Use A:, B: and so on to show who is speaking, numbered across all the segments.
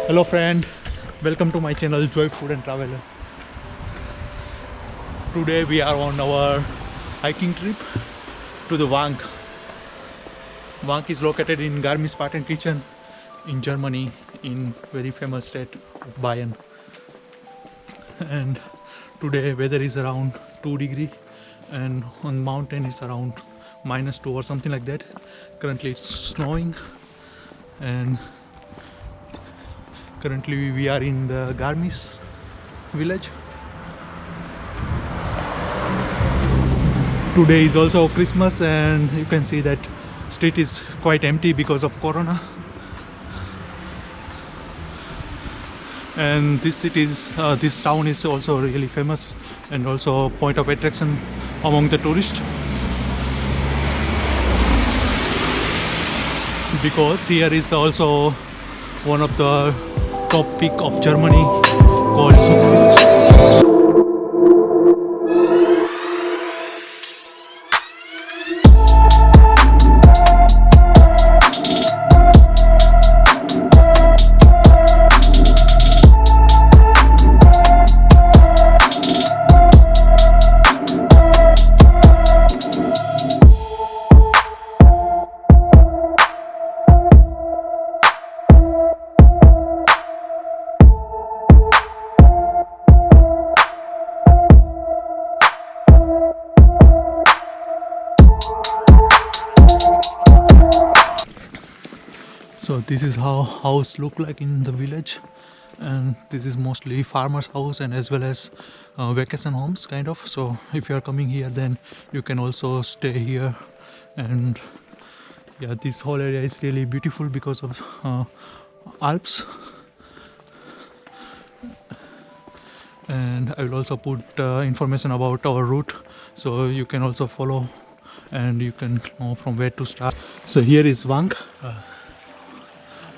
A: Hello friend, welcome to my channel Joy Food and Traveler. Today we are on our hiking trip to the Wank. Wank is located in Garmisch-Partenkirchen in Germany, in very famous state of Bayern. And today weather is around 2 degree and on mountain it's around -2 or something like that. Currently it's snowing and currently we are in the Garmisch village. Today is also Christmas and you can see that street is quite empty because of Corona. And this town is also really famous and also a point of attraction among the tourists, because here is also one of the top peak of Germany called Zugspitze. So this is how house look like in the village, and this is mostly farmers house and as well as vacation homes kind of. So if you are coming here then you can also stay here. And yeah, this whole area is really beautiful because of Alps. And I will also put information about our route so you can also follow and you can know from where to start. So here is Wank,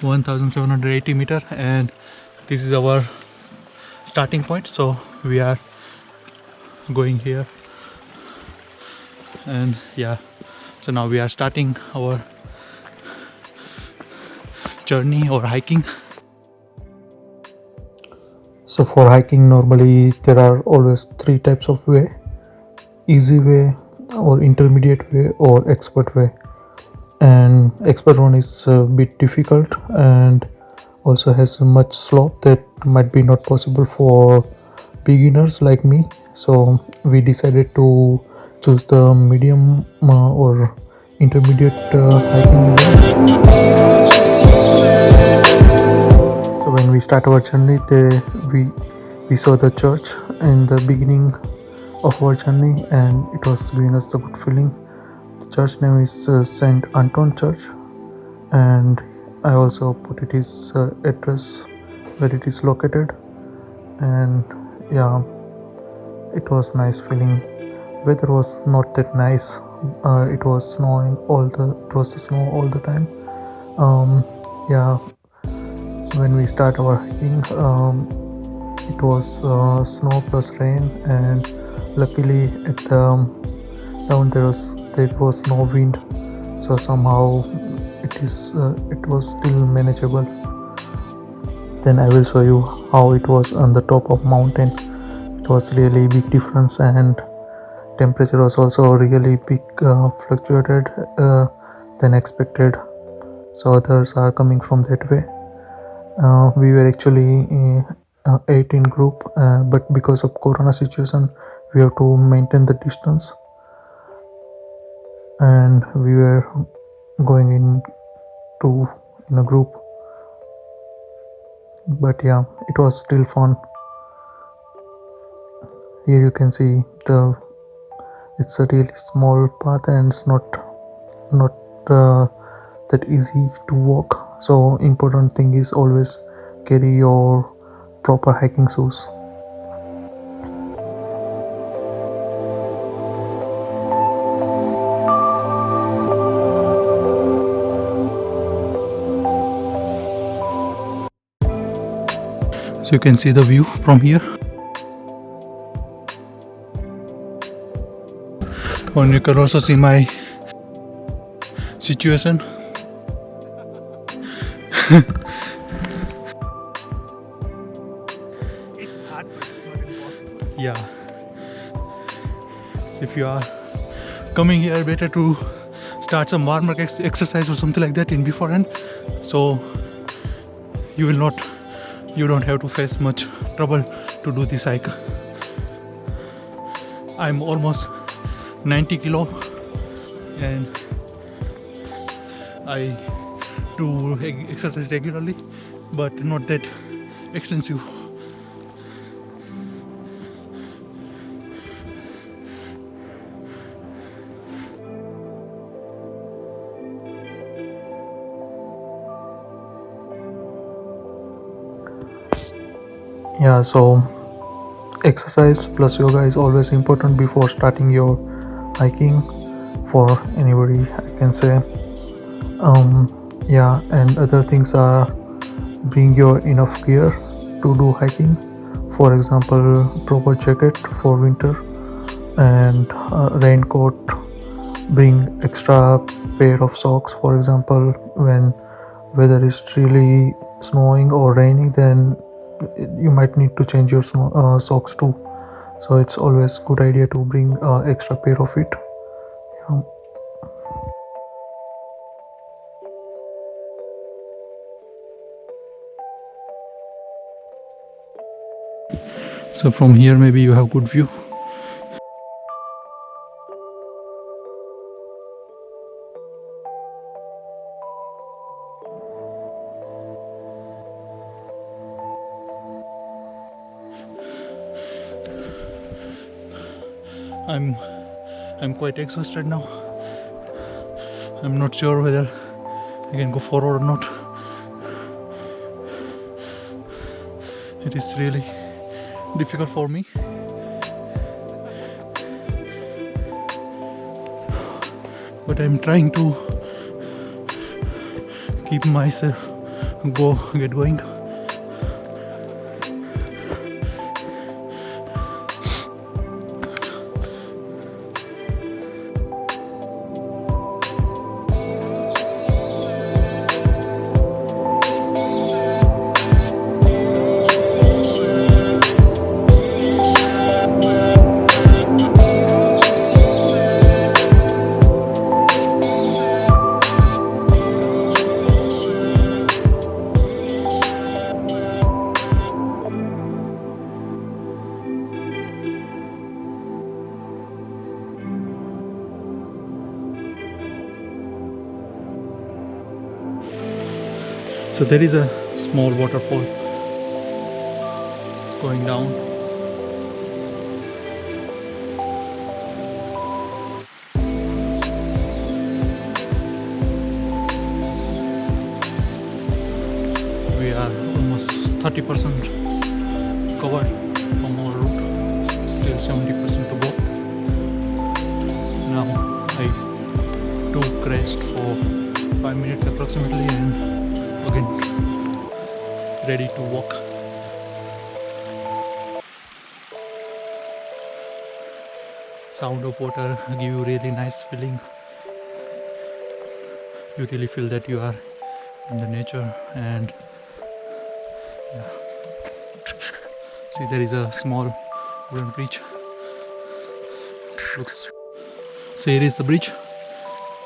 A: 1780 meter, and this is our starting point. So we are going here, and yeah, so now we are starting our journey or hiking. So for hiking normally there are always 3 types of way: easy way or intermediate way or expert way. And expert one is a bit difficult and also has much slope that might be not possible for beginners like me. So we decided to choose the medium or intermediate hiking way. So when we start our journey, we saw the church in the beginning of our journey and it was giving us a good feeling. The church name is Saint Anton Church, and I also put it his address where it is located. And yeah, it was nice feeling. Weather was not that nice. It was snowing it was snow all the time. Yeah, when we start our hiking, it was snow plus rain, and luckily at the down there was no wind, so somehow it was still manageable. Then I will show you how it was on the top of mountain. It was really big difference, and temperature was also really big fluctuated than expected. So others are coming from that way. We were actually 18 group, but because of Corona situation we have to maintain the distance, and we were going in a group. But yeah, it was still fun. Here you can see it's a really small path and it's not that easy to walk. So important thing is always carry your proper hiking shoes. So you can see the view from here. And you can also see my situation. It's hard, but it's not impossible.
B: Yeah. So if you are coming here, better to start some warm up exercise or something like that in beforehand, so you don't have to face much trouble to do this hike. I'm almost 90 kilo and I do exercise regularly, but not that extensive.
A: Yeah, so exercise plus yoga is always important before starting your hiking for anybody, I can say. Yeah, and other things are bring your enough gear to do hiking. For example, proper jacket for winter and raincoat. Bring extra pair of socks. For example, when weather is really snowing or raining, then you might need to change your socks too. So it's always good idea to bring extra pair of it. Yeah.
B: So from here maybe you have good view. I'm quite exhausted now. I'm not sure whether I can go forward or not. It is really difficult for me. But I'm trying to keep myself get going. So there is a small waterfall. It's going down. We are almost 30% covered from our route. Still 70% to go. Now I took rest for 5 minutes approximately and again ready to walk. Sound of water give you really nice feeling. You really feel that you are in the nature. And yeah. See, there is a small wooden bridge. Looks. So here is the bridge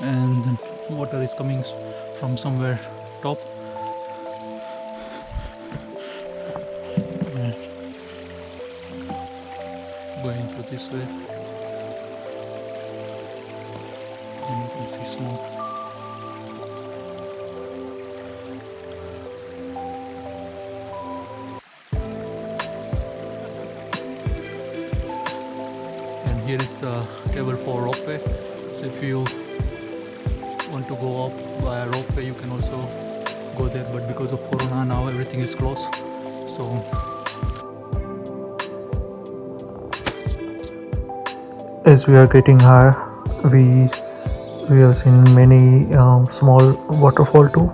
B: and then water is coming from somewhere top. And going through this way. And you can see smoke. And here is the cable for ropeway. So if you want to go up via ropeway, you can also go there. But because of Corona now everything is closed. So
A: as we are getting higher, we have seen many small waterfall too.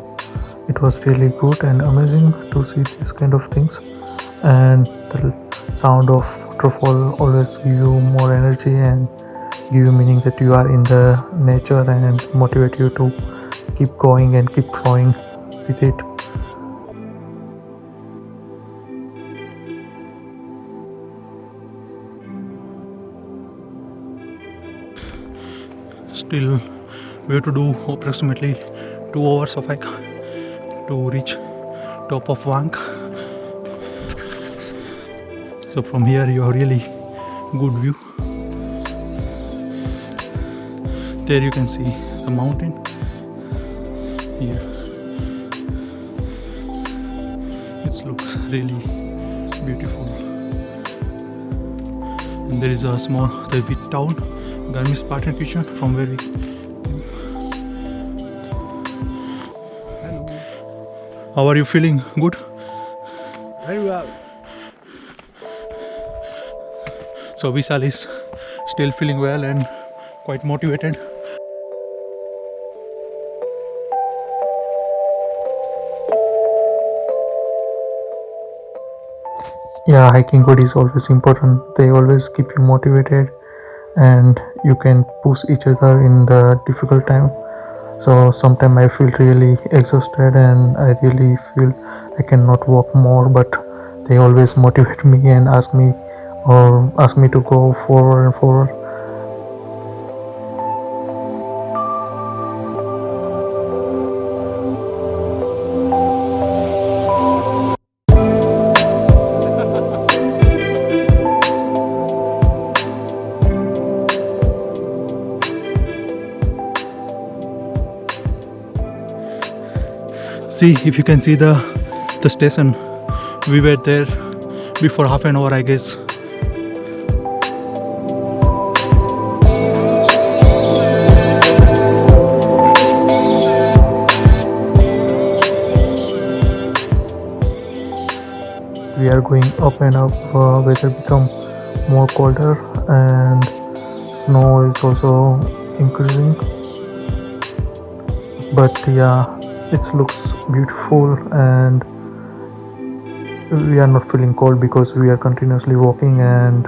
A: It was really good and amazing to see these kind of things, and the sound of waterfall always give you more energy and give you meaning that you are in the nature and motivate you to keep going and keep flowing with it.
B: Still, we have to do approximately 2 hours of hike to reach top of Wang. So from here you have really good view. There you can see the mountain. Here it looks really beautiful. And there is a small town, Garmisch-Partenkirchen, from where we came. How are you feeling? Good?
C: Very well.
B: So Vishal is still feeling well and quite motivated.
A: Yeah, hiking buddy is always important. They always keep you motivated and you can push each other in the difficult time. So sometimes I feel really exhausted and I really feel I cannot walk more, but they always motivate me and ask me to go forward and forward.
B: See if you can see the station. We were there before half an hour, I guess.
A: So we are going up and up. Weather become more colder and snow is also increasing. But yeah, it looks beautiful and we are not feeling cold because we are continuously walking and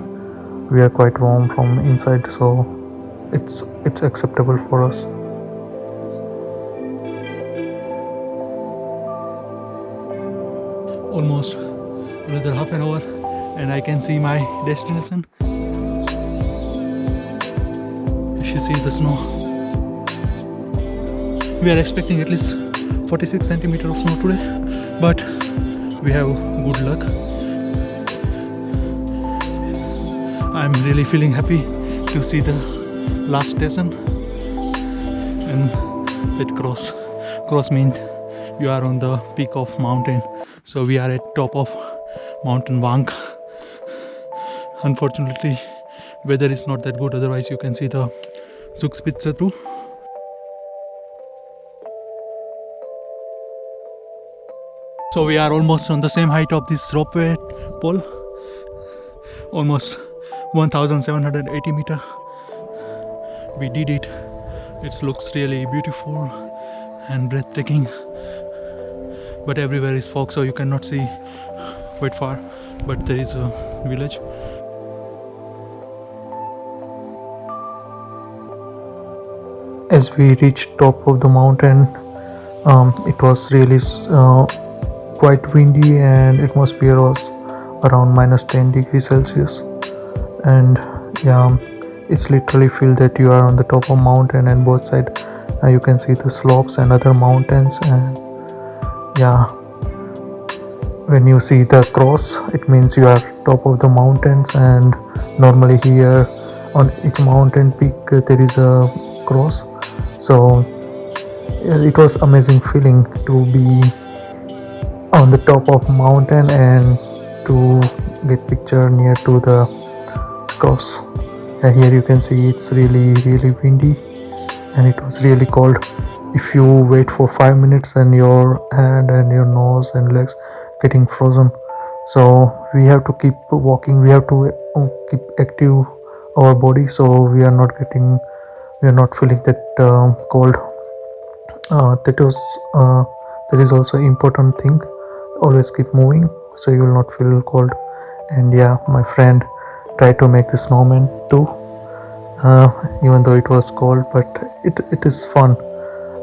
A: we are quite warm from inside, so it's acceptable for us.
B: Almost another half an hour and I can see my destination. If you see the snow, we are expecting at least 46 centimeters of snow today, but we have good luck. I'm really feeling happy to see the last station, and that cross means you are on the peak of mountain. So we are at top of mountain Wang. Unfortunately, weather is not that good, otherwise you can see the Zugspitze too. So we are almost on the same height of this ropeway pole, almost 1780 meters. We did it. It looks really beautiful and breathtaking, but everywhere is fog, so you cannot see quite far, but there is a village.
A: As we reached top of the mountain, it was really quite windy and atmosphere was around minus 10 degrees Celsius, and yeah, it's literally feel that you are on the top of mountain and both side you can see the slopes and other mountains. And yeah, when you see the cross, it means you are top of the mountains, and normally here on each mountain peak there is a cross. So it was amazing feeling to be on the top of mountain and to get picture near to the cross. Here you can see it's really windy and it was really cold. If you wait for 5 minutes and your hand and your nose and legs getting frozen, so we have to keep walking, we have to keep active our body, so we are not feeling that cold. That is also important thing, always keep moving so you will not feel cold. And yeah, my friend tried to make the snowman too, even though it was cold, but it is fun.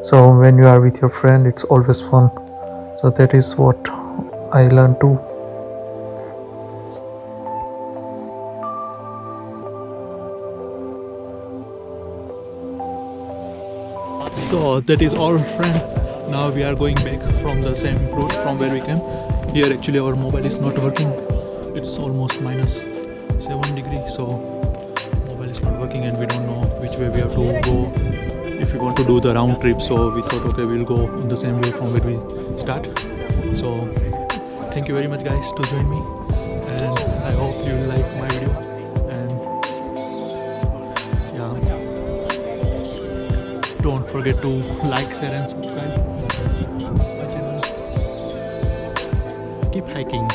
A: So when you are with your friend, it's always fun. So that is what I learned too.
B: So that is all, friend. Now we are going back from the same route from where we came. Here actually our mobile is not working. It's almost -7 degrees, so mobile is not working and we don't know which way we have to go if we want to do the round trip. So we thought, okay, we'll go in the same way from where we start. So thank you very much guys to join me, and I hope you like my video. And yeah, don't forget to like, share and subscribe my channel. Keep hiking.